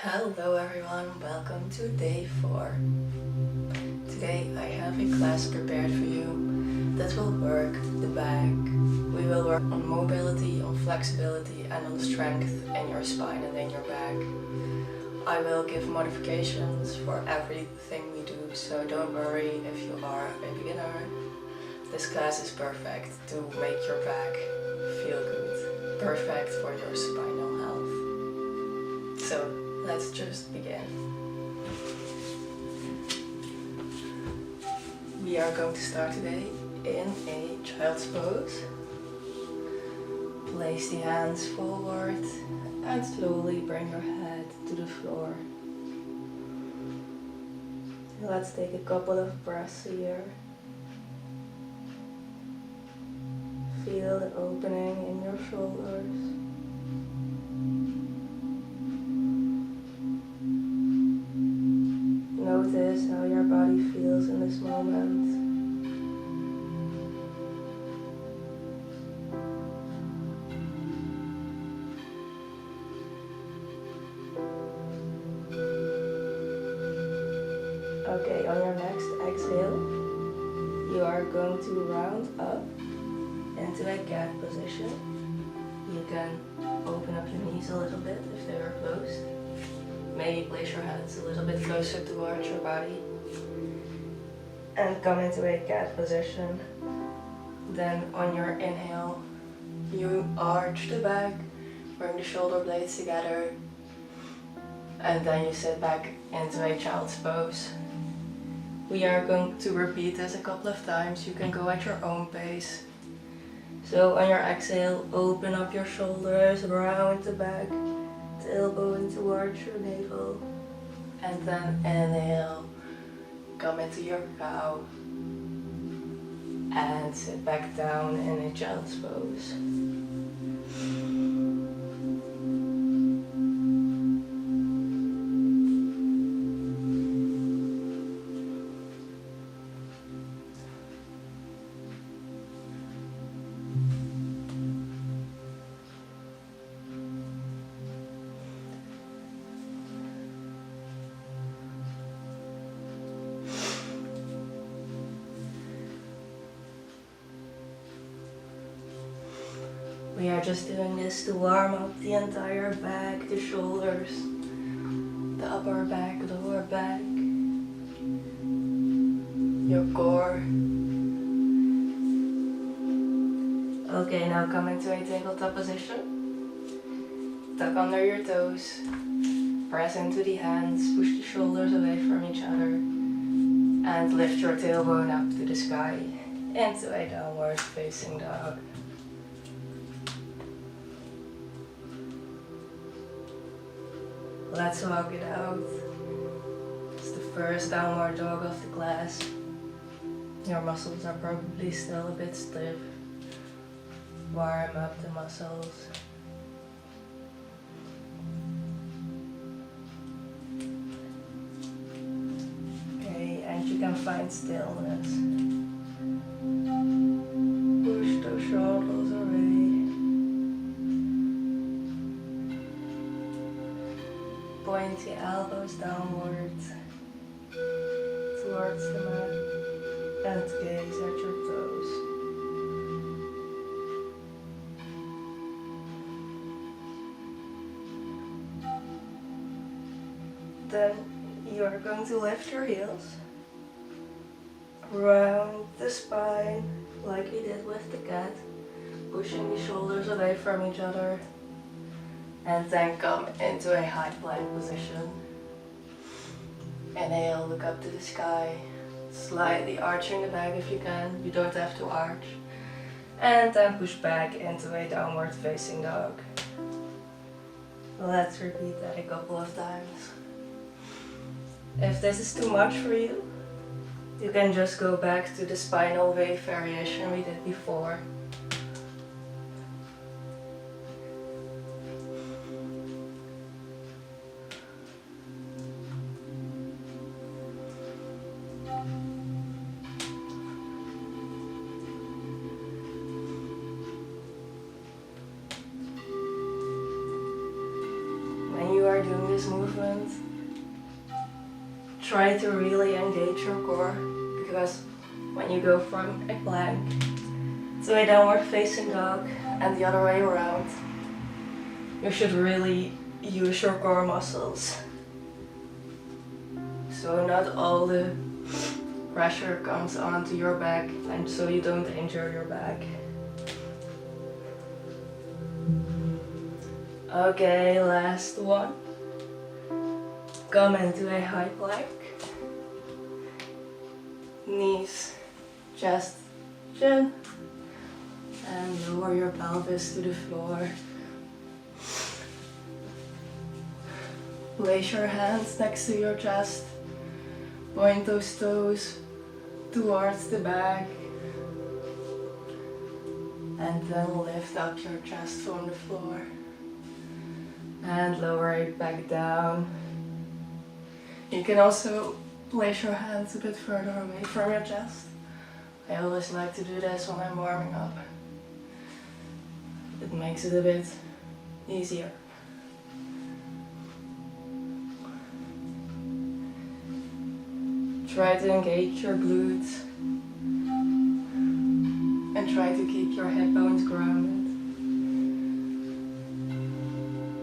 Hello everyone, welcome to day 4. Today I have a class prepared for you that will work the back. We will work on mobility, on flexibility and on strength in your spine and in your back. I will give modifications for everything we do, so don't worry if you are a beginner. This class is perfect to make your back feel good, perfect for your spinal health. So let's just begin. We are going to start today in a child's pose. Place the hands forward and slowly bring your head to the floor. Let's take a couple of breaths here. Feel the opening in your shoulders. Notice how your body feels in this moment. Okay, on your next exhale, you are going to round up into a cat position. You can open up your knees a little bit if they are closed. Maybe place your hands a little bit closer towards your body and come into a cat position. Then on your inhale, you arch the back, bring the shoulder blades together, and then you sit back into a child's pose. We are going to repeat this a couple of times. You can go at your own pace. So on your exhale, open up your shoulders, round the back, tailbone towards your navel, and then inhale, come into your cow and sit back down in a child's pose. We are just doing this to warm up the entire back, the shoulders, the upper back, the lower back, your core. Okay, now come into a tabletop position. Tuck under your toes, press into the hands, push the shoulders away from each other, and lift your tailbone up to the sky into a downward facing dog. Let's walk it out. It's the first downward dog of the class. Your muscles are probably still a bit stiff. Warm up the muscles. Okay, and you can find stillness. Push those shoulders away. Point the elbows downward towards the mat and gaze at your toes. Then you are going to lift your heels, round the spine like we did with the cat, pushing the shoulders away from each other. And then come into a high plank position. Inhale, look up to the sky, slightly arching the back if you can, you don't have to arch. And then push back into a downward facing dog. Let's repeat that a couple of times. If this is too much for you, you can just go back to the spinal wave variation we did before. When you are doing this movement, and try to really engage your core, because when you go from a plank to a downward facing dog and the other way around, you should really use your core muscles. So not all the pressure comes onto your back, and so you don't injure your back. Okay, last one. Come into a high plank. Knees, chest, chin, and lower your pelvis to the floor. Place your hands next to your chest. Point those toes towards the back. And then lift up your chest from the floor. And lower it back down. You can also place your hands a bit further away from your chest. I always like to do this when I'm warming up. It makes it a bit easier. Try to engage your glutes and try to keep your hip bones grounded.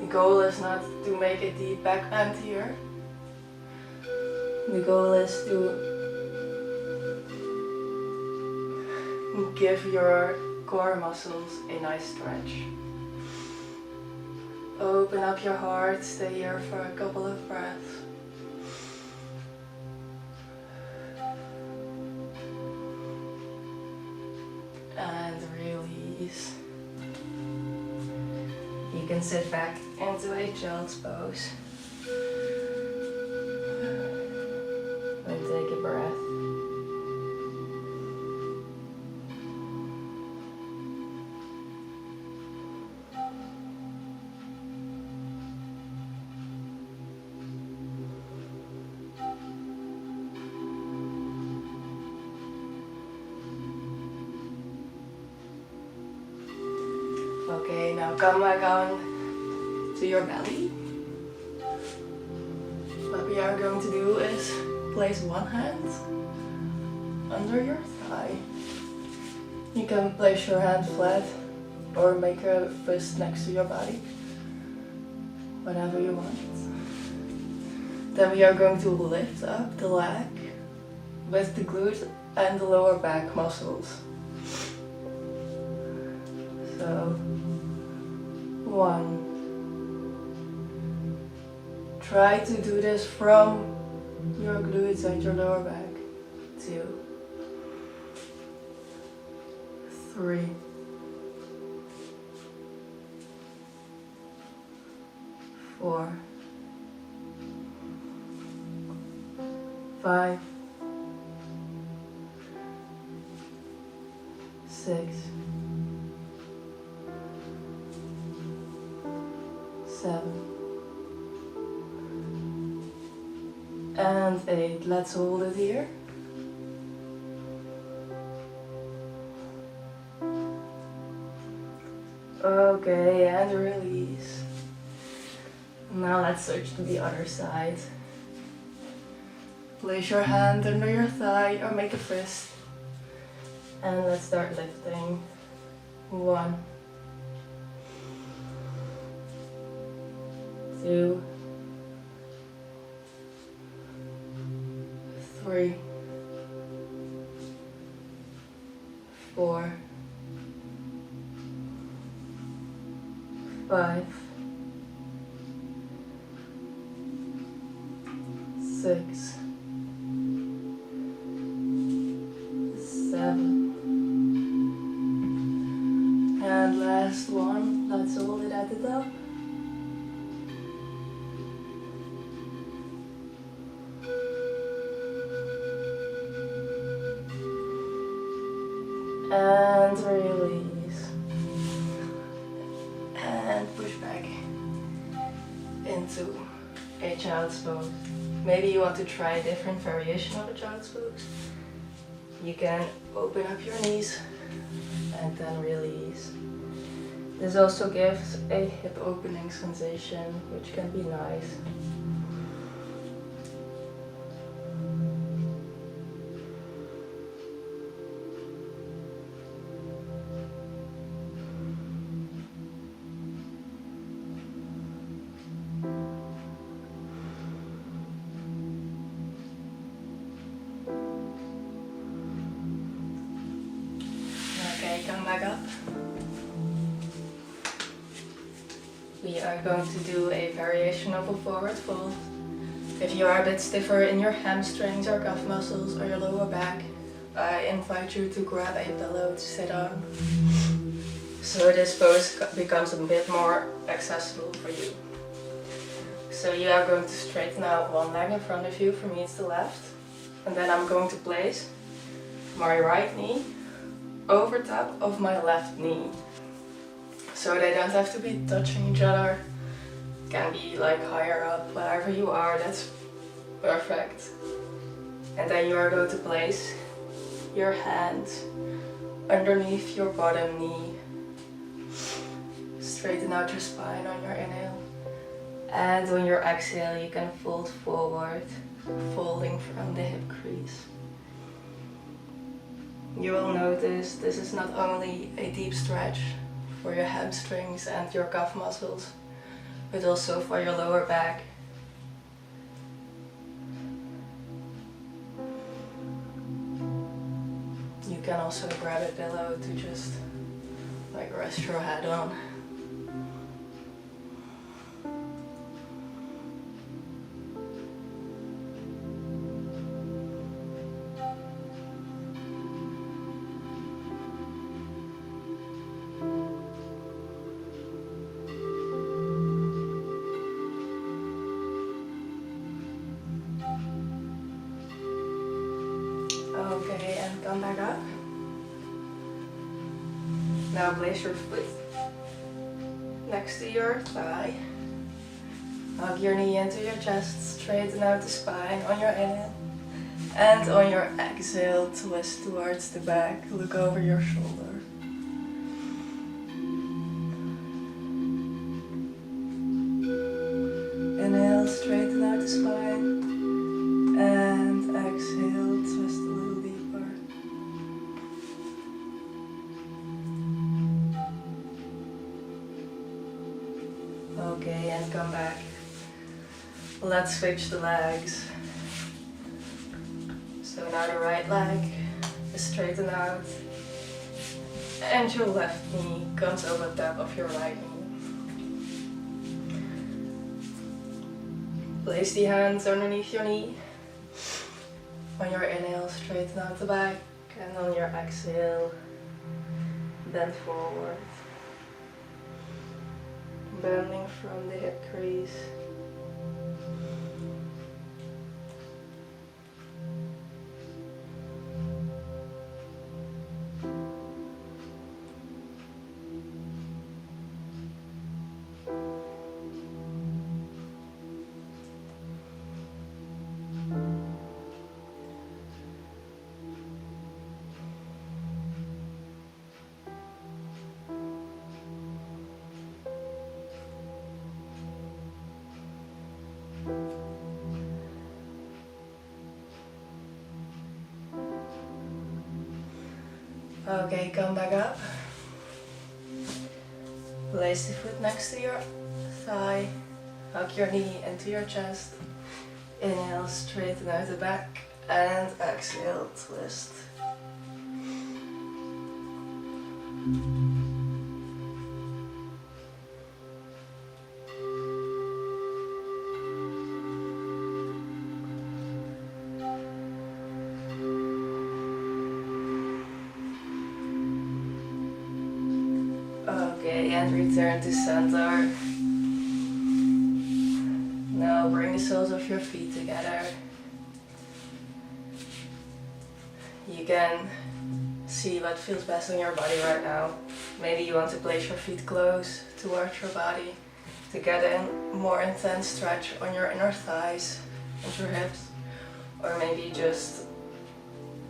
The goal is not to make a deep back bend here. The goal is to give your core muscles a nice stretch. Open up your heart, stay here for a couple of breaths. And release. You can sit back into a child's pose. And take a breath. Okay, now come back on to your belly. What we are going to do is place one hand under your thigh. You can place your hand flat or make a fist next to your body, whatever you want. Then we are going to lift up the leg with the glute and the lower back muscles. So, 1. Try to do this from your glutes and your lower back. 2. 3. 4. 5. 6. 7. And 8. Let's hold it here. Okay, and release. Now let's switch to the other side. Place your hand under your thigh or make a fist. And let's start lifting. 1. 2. 3. 4. 5. 6. 7. And last one, let's hold it at the top. And release. And push back into a child's pose. Maybe you want to try a different variation of a child's pose. You can open up your knees and then release. This also gives a hip opening sensation, which can be nice. up. We are going to do a variation of a forward fold. If you are a bit stiffer in your hamstrings or calf muscles or your lower back, I invite you to grab a pillow to sit on, so this pose becomes a bit more accessible for you. So you are going to straighten out one leg in front of you, for me it's the left, and then I'm going to place my right knee over top of my left knee. So they don't have to be touching each other, can be like higher up, wherever you are, that's perfect. And then you are going to place your hand underneath your bottom knee. Straighten out your spine on your inhale. And on your exhale you can fold forward, folding from the hip crease. You will notice this is not only a deep stretch for your hamstrings and your calf muscles, but also for your lower back. You can also grab a pillow to just like rest your head on. Okay, and come back up. Now place your foot next to your thigh. Hug your knee into your chest, straighten out the spine on your inhale. And on your exhale, twist towards the back, look over your shoulder. Inhale, straighten out the spine. And exhale, twist a little deeper. Okay, and come back. Let's switch the legs. So now the right leg is straightened out. And your left knee comes over top of your right knee. Place the hands underneath your knee. On your inhale, straighten out the back, and on your exhale, bend forward. Bending from the hip crease. Okay, come back up. Place the foot next to your thigh. Hug your knee into your chest. Inhale, straighten out the back. And exhale, twist. Okay, and return to center. Now bring the soles of your feet together. You can see what feels best on your body right now. Maybe you want to place your feet close towards your body to get a more intense stretch on your inner thighs and your hips. Or maybe just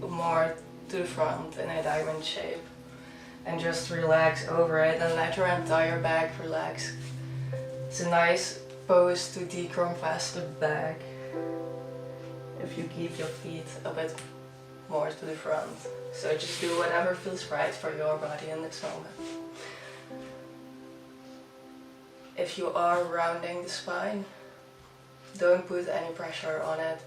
more to the front in a diamond shape. And just relax over it and let your entire back relax. It's a nice pose to decompress the back if you keep your feet a bit more to the front. So just do whatever feels right for your body in this moment. If you are rounding the spine, don't put any pressure on it.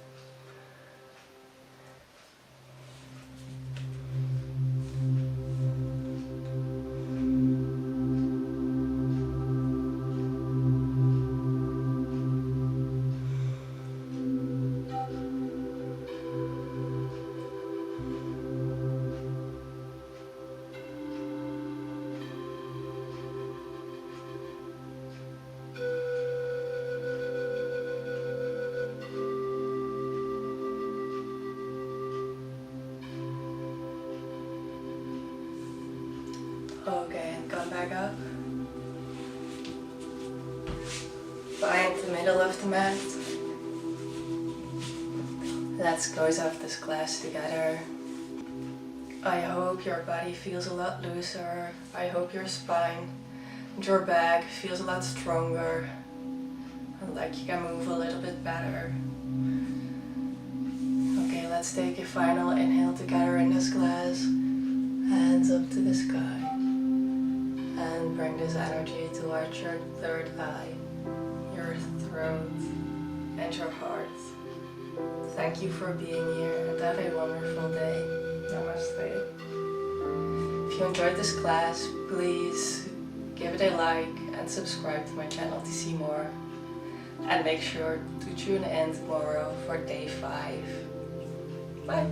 Okay, and come back up. Find the middle of the mat. Let's close off this class together. I hope your body feels a lot looser. I hope your spine and your back feels a lot stronger. And like you can move a little bit better. Okay, let's take a final inhale together in this class. Hands up to the sky. And bring this energy towards your third eye, your throat, and your heart. Thank you for being here and have a wonderful day. Namaste. If you enjoyed this class, please give it a like and subscribe to my channel to see more. And make sure to tune in tomorrow for day 5. Bye.